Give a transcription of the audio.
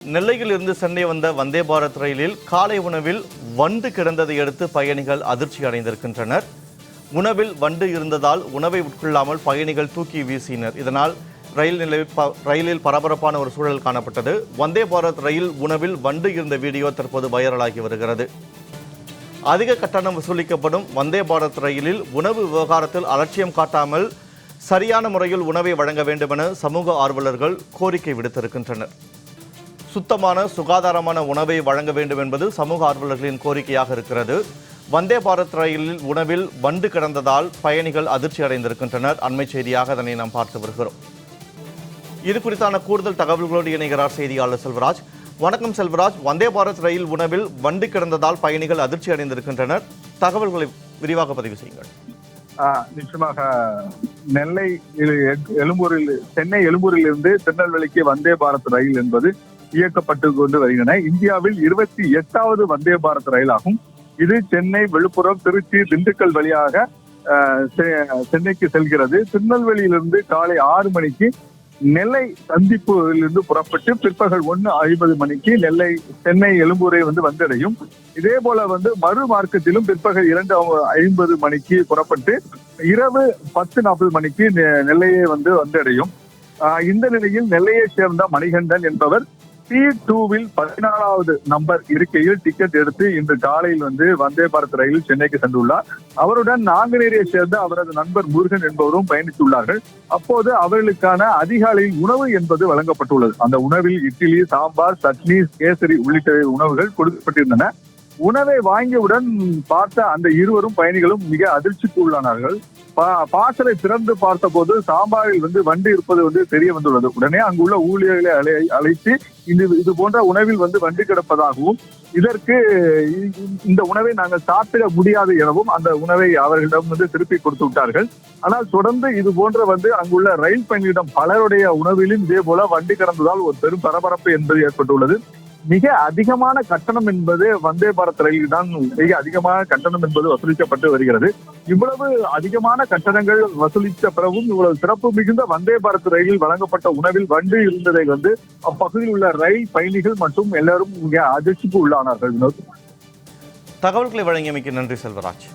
நெல்லையில் இருந்து சென்னை வந்த வந்தே பாரத் ரயிலில் காலை உணவில் வண்டு கிடந்ததை அடுத்து பயணிகள் அதிர்ச்சி அடைந்திருக்கின்றனர். உணவில் வண்டு இருந்ததால் உணவை உட்கொள்ளாமல் பயணிகள் தூக்கி வீசினர். இதனால் ரயிலில் பரபரப்பான ஒரு சூழல் காணப்பட்டது. வந்தே பாரத் ரயில் உணவில் வண்டு இருந்த வீடியோ தற்போது வைரலாகி வருகிறது. அதிக கட்டணம் வசூலிக்கப்படும் வந்தே பாரத் ரயிலில் உணவு விவகாரத்தில் அலட்சியம் காட்டாமல் சரியான முறையில் உணவை வழங்க வேண்டும் என சமூக ஆர்வலர்கள் கோரிக்கை விடுத்திருக்கின்றனர். சுத்தமான சுகாதாரமான உணவை வழங்க வேண்டும் என்பது சமூக ஆர்வலர்களின் கோரிக்கையாக இருக்கிறது. வந்தே பாரத் ரயிலில் உணவில் வண்டு கிடந்ததால் பயணிகள் அதிர்ச்சி அடைந்திருக்கின்றனர். அண்மை செய்தியாக அதனை நாம் பார்த்து வருகிறோம். இது குறித்தான கூடுதல் தகவல்களோடு இணைகிறார் செய்தியாளர் செல்வராஜ். வணக்கம் செல்வராஜ். வந்தே பாரத் ரயில் உணவில் வண்டு கிடந்ததால் பயணிகள் அதிர்ச்சி அடைந்திருக்கின்றனர். தகவல்களை விரிவாக பதிவு செய்யுங்கள். நிச்சயமாக நெல்லை சென்னை எழும்பூரில் இருந்து திருநெல்வேலிக்கு வந்தே பாரத் ரயில் என்பது இயக்கப்பட்டு கொண்டு வருகின்றன. இந்தியாவில் 28வது வந்தே பாரத் ரயிலாகும். இது சென்னை, விழுப்புரம், திருச்சி, திண்டுக்கல் வழியாக சென்னைக்கு செல்கிறது. திருநெல்வேலியிலிருந்து காலை 6 மணிக்கு நெல்லை சந்திப்பிலிருந்து புறப்பட்டு பிற்பகல் 1:50 மணிக்கு சென்னை எழும்பூரை வந்தடையும். இதே போல மறு மார்க்கத்திலும் பிற்பகல் 2:50 மணிக்கு புறப்பட்டு இரவு 10:40 மணிக்கு நெல்லையை வந்தடையும். இந்த நிலையில் நெல்லையை சேர்ந்த மணிகண்டன் என்பவர் T2வில் 14வது நம்பர் இருக்கையில் டிக்கெட் எடுத்து இன்று காலையில் வந்தே பாரத் ரயிலில் சென்னைக்கு சென்றுள்ளார். அவருடன் நாங்குநேரியை சேர்ந்த அவரது நண்பர் முருகன் என்பவரும் பயணித்துள்ளார்கள். அப்போது அவர்களுக்கான அதிகாலையில் உணவு என்பது வழங்கப்பட்டுள்ளது. அந்த உணவில் இட்லி, சாம்பார், சட்னி, கேசரி உள்ளிட்ட உணவுகள் கொடுக்கப்பட்டிருந்தன. உணவை வாங்கியவுடன் பார்த்த அந்த இருவரும் பயணிகளும் மிக அதிர்ச்சிக்கு உள்ளானார்கள். பார்சலை திறந்து பார்த்த போது சாம்பாரில் வண்டு இருப்பது தெரிய வந்துள்ளது. உடனே அங்குள்ள ஊழியர்களை அழைத்து இது போன்ற உணவில் வண்டு கிடப்பதாகவும் இதற்கு இந்த உணவை நாங்கள் சாப்பிட முடியாது எனவும் அந்த உணவை அவர்களிடம் திருப்பி கொடுத்து விட்டார்கள். ஆனால் தொடர்ந்து இது போன்ற அங்குள்ள ரயில் பயணியிடம் பலருடைய உணவிலும் இதே போல வண்டு கிடந்ததால் ஒரு பெரும் பரபரப்பு என்பது ஏற்பட்டுள்ளது. மிக அதிகமான கட்டணம் என்பது வந்தே பாரத் ரயிலில் தான் மிக அதிகமான கட்டணம் என்பது வசூலிக்கப்பட்டு வருகிறது. இவ்வளவு அதிகமான கட்டணங்கள் வசூலித்த பிறகும் இவ்வளவு சிறப்பு மிகுந்த வந்தே பாரத் ரயிலில் வழங்கப்பட்ட உணவில் வண்டு இருந்ததை அப்பகுதியில் உள்ள ரயில் பயணிகள் மற்றும் எல்லாரும் மிக அதிர்ச்சிக்கு உள்ளானார்கள். தகவல்களை வழங்கியமைக்கு நன்றி செல்வராஜ்.